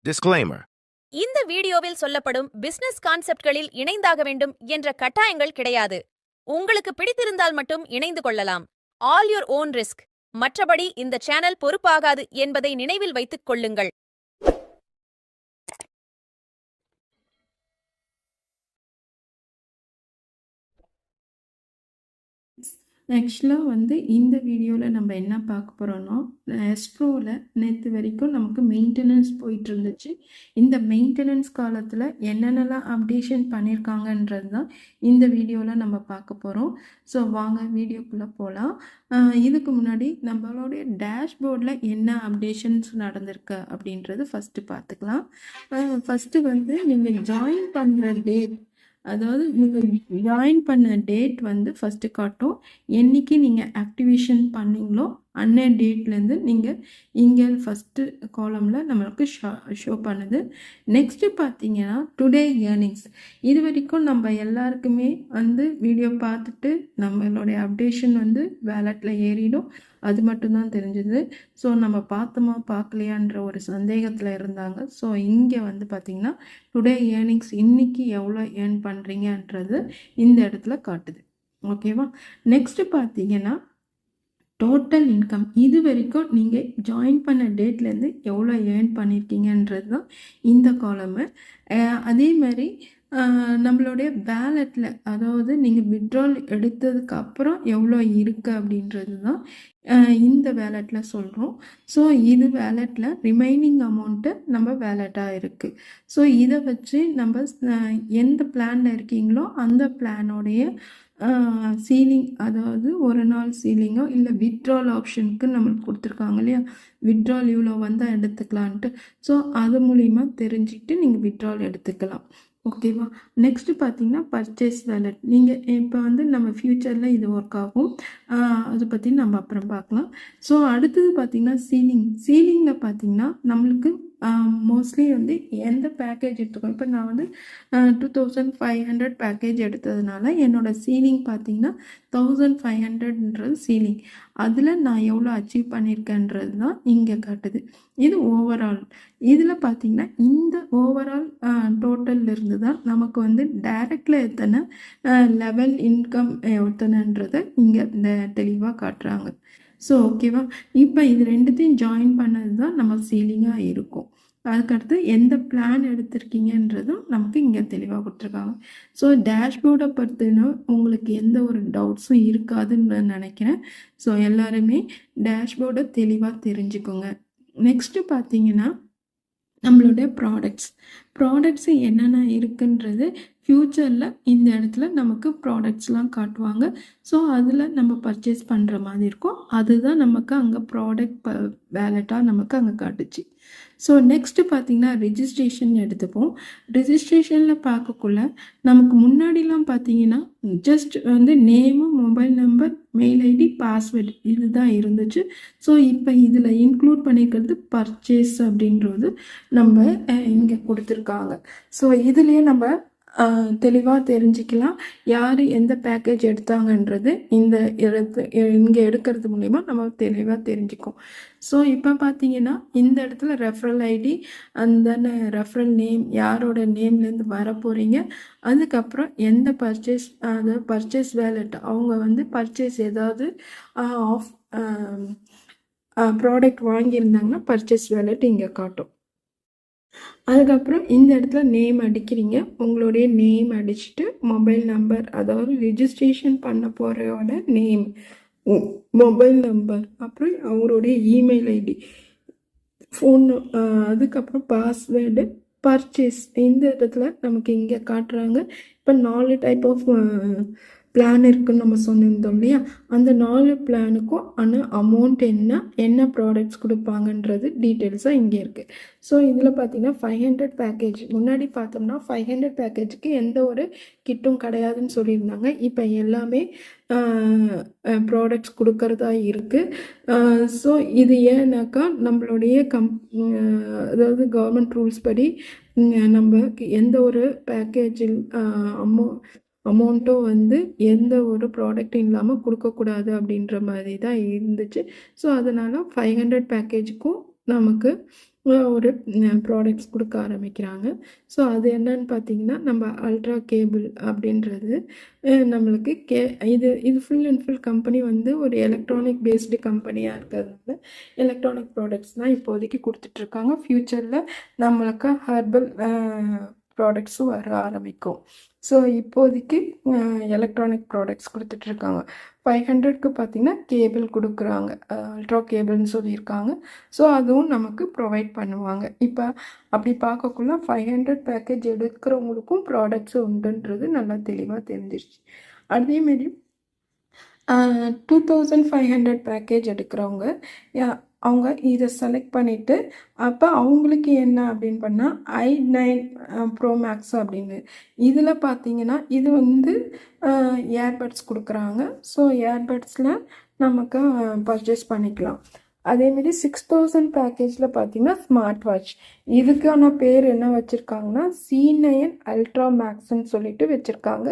Disclaimer. இந்த வீடியோவில் சொல்லப்படும் பிசினஸ் கான்செப்ட்களில் இணைந்தாக வேண்டும் என்ற கட்டாயங்கள் கிடையாது. உங்களுக்கு பிடித்திருந்தால் மட்டும் இணைந்து கொள்ளலாம். All your own risk. மற்றபடி இந்த சேனல் பொறுப்பாகாது என்பதை நினைவில் வைத்துக் கொள்ளுங்கள். ஆக்சுவலாக இந்த வீடியோவில் நம்ம என்ன பார்க்க போகிறோன்னா, எஸ்ப்ரோவில் நேற்று வரைக்கும் நமக்கு மெயின்டெனன்ஸ் போயிட்டு இருந்துச்சு. இந்த மெயின்டெனன்ஸ் காலத்தில் என்னென்னலாம் அப்டேஷன் பண்ணியிருக்காங்கன்றது தான் இந்த வீடியோவில் நம்ம பார்க்க போகிறோம். ஸோ வாங்க வீடியோக்குள்ளே போகலாம். இதுக்கு முன்னாடி நம்மளுடைய டேஷ்போர்டில் என்ன அப்டேஷன்ஸ் நடந்திருக்கு அப்படின்றது ஃபஸ்ட்டு பார்த்துக்கலாம். ஃபஸ்ட்டு நீங்கள் ஜாயின் பண்ணுற டேட், அதாவது நீங்கள் ஜாயின் பண்ண டேட் ஃபஸ்ட்டு காட்டும். என்றைக்கு நீங்கள் ஆக்டிவேஷன் பண்ணிங்களோ அன்னைய டேட்லேருந்து நீங்கள் இங்கே ஃபஸ்ட்டு காலமில் நம்மளுக்கு ஷோ பண்ணுது. நெக்ஸ்ட்டு பார்த்தீங்கன்னா டுடே ஏர்னிங்ஸ். இது வரைக்கும் நம்ம எல்லாருக்குமே வீடியோ பார்த்துட்டு நம்மளுடைய அப்டேஷன் வேலெட்டில் ஏறிடும், அது மட்டும்தான் தெரிஞ்சுது. ஸோ நம்ம பார்த்தோமா பார்க்கலையான்ற ஒரு சந்தேகத்தில் இருந்தாங்க. ஸோ இங்கே பார்த்திங்கன்னா டுடே ஏர்னிங்ஸ் இன்றைக்கி எவ்வளோ ஏர்ன் பண்ணுறீங்கன்றது இந்த இடத்துல காட்டுது. ஓகேவா? நெக்ஸ்ட்டு பார்த்தீங்கன்னா டோட்டல் இன்கம். இது வரைக்கும் நீங்கள் ஜாயின் பண்ண டேட்லேருந்து எவ்வளோ ஏர்ன் பண்ணியிருக்கீங்கன்றது தான் இந்த காலமு. அதே மாதிரி நம்மளுடைய வேலெட்டில், அதாவது நீங்கள் விட்ரால் எடுத்ததுக்கு அப்புறம் எவ்வளோ இருக்குது அப்படின்றது தான் இந்த வேலெட்டில் சொல்கிறோம். ஸோ இது வேலெட்டில் ரிமைனிங் அமௌண்ட்டு நம்ம வேலெட்டாக இருக்குது. ஸோ இதை வச்சு நம்ம எந்த பிளானில் இருக்கீங்களோ அந்த பிளானோடைய சீலிங், அதாவது ஒரு நாள் சீலிங்கோ இல்லை வித்ட்ரால் ஆப்ஷனுக்கு நம்மளுக்கு கொடுத்துருக்காங்க இல்லையா, வித்ட்ரால் இவ்வளோ வந்தால் எடுத்துக்கலான்ட்டு. ஸோ அது மூலிமா தெரிஞ்சுக்கிட்டு நீங்கள் வித்ட்ரால் எடுத்துக்கலாம். ஓகேவா? நெக்ஸ்ட்டு பார்த்தீங்கன்னா பர்ச்சேஸ் வேலெட். நீங்கள் இப்போ நம்ம ஃப்யூச்சரில் இது ஒர்க் ஆகும், அதை பற்றி நம்ம அப்புறம் பார்க்கலாம். ஸோ அடுத்தது பார்த்திங்கன்னா சீலிங்கில் பார்த்திங்கன்னா நம்மளுக்கு மோஸ்ட்லி எந்த பேக்கேஜ் எடுத்துக்கோ. இப்போ நான் 2500 பேக்கேஜ் எடுத்ததுனால என்னோடய சீலிங் பார்த்திங்கன்னா 1500ன்றது சீலிங். அதில் நான் எவ்வளோ அச்சீவ் பண்ணியிருக்கேன்றது தான் இங்கே காட்டுது. இது ஓவரால். இதில் பார்த்திங்கன்னா இந்த ஓவரால் டோட்டலில் இருந்து தான் நமக்கு டைரக்டில் எத்தனை லெவல் இன்கம் எத்தனைன்றதை இங்கே தெளிவாக காட்டுறாங்க. ஸோ ஓகேவா? இப்போ இது ரெண்டுத்தையும் ஜாயின் பண்ணது தான் நம்ம சீலிங்காக இருக்கும். அதுக்கடுத்து எந்த பிளான் எடுத்திருக்கீங்கன்றதும் நமக்கு இங்கே தெளிவாக கொடுத்துருக்காங்க. ஸோ டேஷ்போர்டை பற்றின உங்களுக்கு எந்த ஒரு டவுட்ஸும் இருக்காதுன்னு நான் நினைக்கிறேன். ஸோ எல்லாருமே டேஷ்போர்டை தெளிவாக தெரிஞ்சுக்கோங்க. நெக்ஸ்ட்டு பார்த்தீங்கன்னா நம்மளுடைய ப்ராடக்ட்ஸு என்னென்ன இருக்குன்றது ஃப்யூச்சரில் இந்த இடத்துல நமக்கு ப்ராடக்ட்ஸ்லாம் காட்டுவாங்க. ஸோ அதில் நம்ம பர்ச்சேஸ் பண்ணுற மாதிரி இருக்கும். அதுதான் நமக்கு அங்கே ப்ராடக்ட் வேலெட்டாக நமக்கு அங்கே காட்டுச்சு. ஸோ நெக்ஸ்ட்டு பார்த்திங்கன்னா ரிஜிஸ்ட்ரேஷன் எடுத்துப்போம். ரிஜிஸ்ட்ரேஷனில் பார்க்கக்குள்ள நமக்கு முன்னாடிலாம் பார்த்திங்கன்னா just name, mobile number, mail ID, password இதுதான் இருந்துச்சு. ஸோ இப்போ இதில் இன்க்ளூட் பண்ணிக்கிறது பர்ச்சேஸ் அப்படின்றது நம்ம இங்கே கொடுத்துருக்காங்க. ஸோ இதுலேயே நம்ம தெளிவாக தெரிஞ்சுக்கலாம் யார் எந்த பேக்கேஜ் எடுத்தாங்கன்றது இந்த இங்கே எடுக்கிறது மூலிமா நம்ம தெளிவாக தெரிஞ்சுக்கும். ஸோ இப்போ பார்த்தீங்கன்னா இந்த இடத்துல ரெஃபரல் ஐடி, அந்த ரெஃபரல் நேம், யாரோட நேம்லேருந்து வர போகிறீங்க, அதுக்கப்புறம் எந்த பர்ச்சேஸ், அதாவது பர்ச்சேஸ் வேலெட், அவங்க பர்ச்சேஸ் ஏதாவது ஆஃப் ப்ராடக்ட் வாங்கியிருந்தாங்கன்னா பர்ச்சேஸ் வேலெட் இங்கே காட்டும். அதுக்கப்புறம் இந்த இடத்துல நேம் அடிக்கிறீங்க. உங்களுடைய நேம் அடிச்சுட்டு மொபைல் நம்பர், அதாவது ரிஜிஸ்ட்ரேஷன் பண்ண போகிறோட நேம், மொபைல் நம்பர், அப்புறம் அவருடைய இமெயில் ஐடி, ஃபோன், அதுக்கப்புறம் பாஸ்வேர்டு, பர்ச்சேஸ் இந்த இடத்துல நமக்கு இங்கே காட்டுறாங்க. இப்போ 4 டைப் ஆஃப் பிளான் இருக்குன்னு நம்ம சொன்னிருந்தோம் இல்லையா, அந்த 4 பிளானுக்கும் ஆனால் அமௌண்ட் என்ன ப்ராடக்ட்ஸ் கொடுப்பாங்கன்றது டீட்டெயில்ஸாக இங்கே இருக்குது. ஸோ இதில் பார்த்தீங்கன்னா 500 பேக்கேஜ், முன்னாடி பார்த்தோம்னா 500 பேக்கேஜுக்கு எந்த ஒரு கிட்டும் கிடையாதுன்னு சொல்லியிருந்தாங்க. இப்போ எல்லாமே ப்ராடக்ட்ஸ் கொடுக்கறதா இருக்குது. ஸோ இது ஏன்னாக்கா நம்மளுடைய அதாவது கவர்மெண்ட் ரூல்ஸ் படி நம்ம எந்த ஒரு பேக்கேஜில் அமௌண்ட்டும் எந்த ஒரு ப்ராடக்ட்டும் இல்லாமல் கொடுக்கக்கூடாது அப்படின்ற மாதிரி தான் இருந்துச்சு. ஸோ அதனால் 500 பேக்கேஜுக்கும் நமக்கு ஒரு ப்ராடக்ட்ஸ் கொடுக்க ஆரம்பிக்கிறாங்க. ஸோ அது என்னன்னு பார்த்தீங்கன்னா, நம்ம அல்ட்ரா கேபிள் அப்படின்றது நம்மளுக்கு இது இது ஃபுல் அண்ட் ஃபுல் கம்பெனி வந்து ஒரு எலக்ட்ரானிக் பேஸ்டு கம்பெனியாக இருக்கிறதுனால எலக்ட்ரானிக் ப்ராடக்ட்ஸ் தான் இப்போதைக்கு கொடுத்துட்ருக்காங்க. ஃப்யூச்சரில் நம்மளுக்கு ஹெர்பல் ப்ராடக்ட்ஸும் வர ஆரம்பிக்கும். ஸோ இப்போதைக்கு எலக்ட்ரானிக் ப்ராடக்ட்ஸ் கொடுத்துட்ருக்காங்க. 500க்கு பார்த்தீங்கன்னா கேபிள் கொடுக்குறாங்க, அல்ட்ரா கேபிள்னு சொல்லியிருக்காங்க. ஸோ அதுவும் நமக்கு ப்ரொவைட் பண்ணுவாங்க. இப்போ அப்படி பார்க்கக்குள்ள 500 பேக்கேஜ் எடுக்கிறவங்களுக்கும் ப்ராடக்ட்ஸ் உண்டுன்றது நல்லா தெளிவாக தெரிஞ்சிருச்சு. அதேமாரி 2500 பேக்கேஜ் எடுக்கிறவங்க அவங்க இதை செலக்ட் பண்ணிவிட்டு அப்போ அவங்களுக்கு என்ன அப்படின்னு பண்ணால் i9 ப்ரோ மேக்ஸ் அப்படின்னு இதில் பார்த்தீங்கன்னா இது வந்து ஏர்பட்ஸ் கொடுக்குறாங்க. ஸோ ஏர்பட்ஸில் நமக்கு பர்ச்சேஸ் பண்ணிக்கலாம். அதேமாரி 6000 பேக்கேஜில் பார்த்தீங்கன்னா ஸ்மார்ட் வாட்ச், இதுக்கான பேர் என்ன வச்சுருக்காங்கன்னா C9 அல்ட்ரா மேக்ஸ்ன்னு சொல்லிட்டு வச்சுருக்காங்க.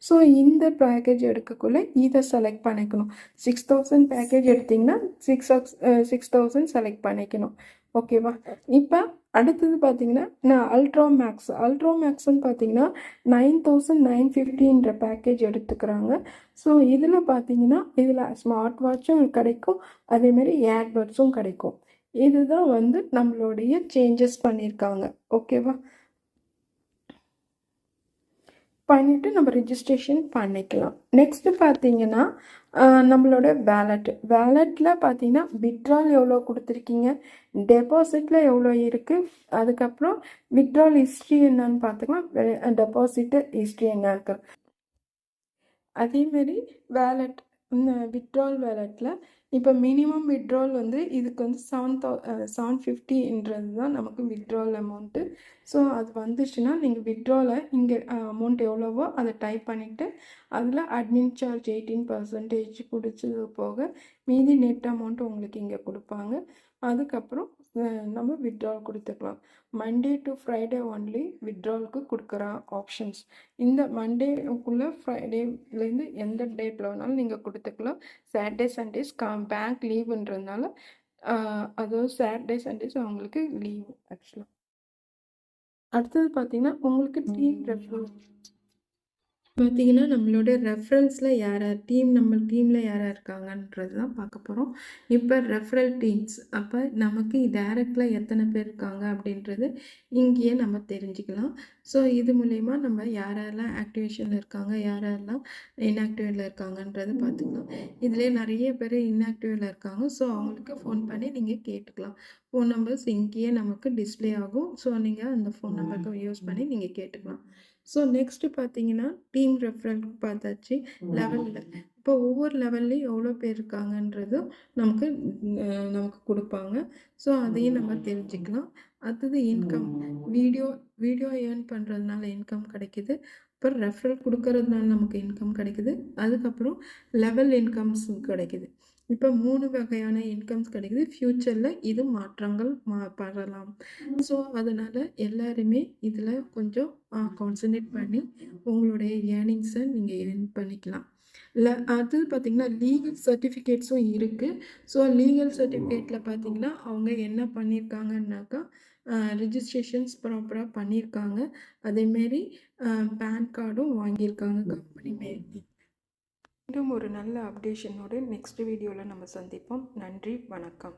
ஸோ இந்த பேக்கேஜ் எடுக்கக்குள்ளே இதை செலக்ட் பண்ணிக்கணும். 6000 பேக்கேஜ் எடுத்திங்கன்னா 6000 செலக்ட் பண்ணிக்கணும். ஓகேவா? இப்போ அடுத்தது பார்த்தீங்கன்னா நான் அல்ட்ரா மேக்ஸ்ன்னு பார்த்தீங்கன்னா 9950 பேக்கேஜ் எடுத்துக்கிறாங்க. ஸோ இதில் பார்த்தீங்கன்னா இதில் ஸ்மார்ட் வாட்சும் கிடைக்கும், அதேமாரி ஏர்பட்ஸும் கிடைக்கும். இதுதான் வந்து நம்மளுடைய சேஞ்சஸ் பண்ணியிருக்காங்க. ஓகேவா? பண்ணிவிட்டு நம்ம ரிஜிஸ்ட்ரேஷன் பண்ணிக்கலாம். நெக்ஸ்ட்டு பார்த்தீங்கன்னா நம்மளோட வேலெட்டில் பார்த்தீங்கன்னா வித்ட்ரால் எவ்வளோ கொடுத்துருக்கீங்க, டெபாசிட்டில் எவ்வளோ இருக்குது, அதுக்கப்புறம் வித்ட்ரால் ஹிஸ்ட்ரி என்னன்னு பார்த்துக்கலாம், டெபாசிட்டு ஹிஸ்ட்ரி என்ன இருக்குது. அதேமாரி வித்ட்ரால் வேலெட்டில் இப்போ மினிமம் வித்ட்ரால் வந்து இதுக்கு வந்து 750ன்றது தான் நமக்கு வித்ட்ரால் அமௌண்ட்டு. ஸோ அது வந்துச்சுன்னா நீங்கள் வித்ட்ராலை இங்கே அமௌண்ட் எவ்வளவோ அதை டைப் பண்ணிவிட்டு அதில் அட்மின் சார்ஜ் 18% பிடிச்சது போக மீதி நெட் அமௌண்ட் உங்களுக்கு இங்கே கொடுப்பாங்க. அதுக்கப்புறம் நம்ம வித்ட்ரால் கொடுத்துக்கலாம். மண்டே டு ஃப்ரைடே ஒன்லி வித்ட்ராலுக்கு கொடுக்குற ஆப்ஷன்ஸ். இந்த மண்டேக்குள்ளே ஃப்ரைடேலேருந்து எந்த டேட்டில் வேணாலும் நீங்கள் கொடுத்துக்கலாம். சாட்டர்டே சண்டேஸ் பேங்க் லீவுன்றதுனால அதுவும் சாட்டர்டே சண்டேஸ் அவங்களுக்கு லீவு ஆக்சுவலாக. அடுத்தது பார்த்தீங்கன்னா உங்களுக்கு டீம் ரெஃபரல் பார்த்தீங்கன்னா நம்மளோட ரெஃபரன்ஸில் நம்ம டீமில் யார் இருக்காங்கன்றது தான் பார்க்க போகிறோம். இப்போ ரெஃபரல் டீம்ஸ் அப்போ நமக்கு டைரக்டில் எத்தனை பேர் இருக்காங்க அப்படின்றது இங்கேயே நம்ம தெரிஞ்சுக்கலாம். ஸோ இது மூலயமா நம்ம யாரெல்லாம் ஆக்டிவேஷனில் இருக்காங்க, யாரெல்லாம் இன்ஆக்டிவில் இருக்காங்கன்றது பார்த்துக்கலாம். இதிலே நிறைய பேர் இன்ஆக்டிவில் இருக்காங்க. ஸோ அவங்களுக்கு ஃபோன் பண்ணி நீங்கள் கேட்டுக்கலாம். ஃபோன் நம்பர்ஸ் இங்கேயே நமக்கு டிஸ்பிளே ஆகும். ஸோ நீங்கள் அந்த ஃபோன் நம்பருக்கு யூஸ் பண்ணி நீங்கள் கேட்டுக்கலாம். ஸோ நெக்ஸ்ட்டு பார்த்தீங்கன்னா டீம் ரெஃபரல் பார்த்தாச்சு. லெவலில் இப்போ ஒவ்வொரு லெவல்லையும் எவ்வளோ பேர் இருக்காங்கன்றதும் நமக்கு கொடுப்பாங்க. ஸோ அதையும் நம்ம தெரிஞ்சுக்கலாம். அடுத்தது இன்கம், வீடியோ ஏர்ன் பண்ணுறதுனால இன்கம் கிடைக்கிது. அப்புறம் ரெஃபரல் கொடுக்கறதுனால நமக்கு இன்கம் கிடைக்குது. அதுக்கப்புறம் லெவல் இன்கம்ஸும் கிடைக்குது. இப்போ 3 வகையான இன்கம்ஸ் கிடைக்குது. ஃப்யூச்சரில் இது மாற்றங்கள் படலாம். ஸோ அதனால் எல்லாருமே இதில் கொஞ்சம் கான்சன்ட்ரேட் பண்ணி உங்களுடைய ஏர்னிங்ஸை நீங்கள் ஏர்ன் பண்ணிக்கலாம். அது பார்த்திங்கன்னா லீகல் சர்டிஃபிகேட்ஸும் இருக்குது. ஸோ லீகல் சர்டிஃபிகேட்டில் பார்த்திங்கன்னா அவங்க என்ன பண்ணியிருக்காங்கன்னாக்கா ரிஜிஸ்ட்ரேஷன்ஸ் ப்ராப்பராக பண்ணியிருக்காங்க. அதேமாரி பேன் கார்டும் வாங்கியிருக்காங்க கம்பெனி மேலே. மீண்டும் ஒரு நல்ல அப்டேஷனோடு நெக்ஸ்ட் வீடியோவில் நம்ம சந்திப்போம். நன்றி, வணக்கம்.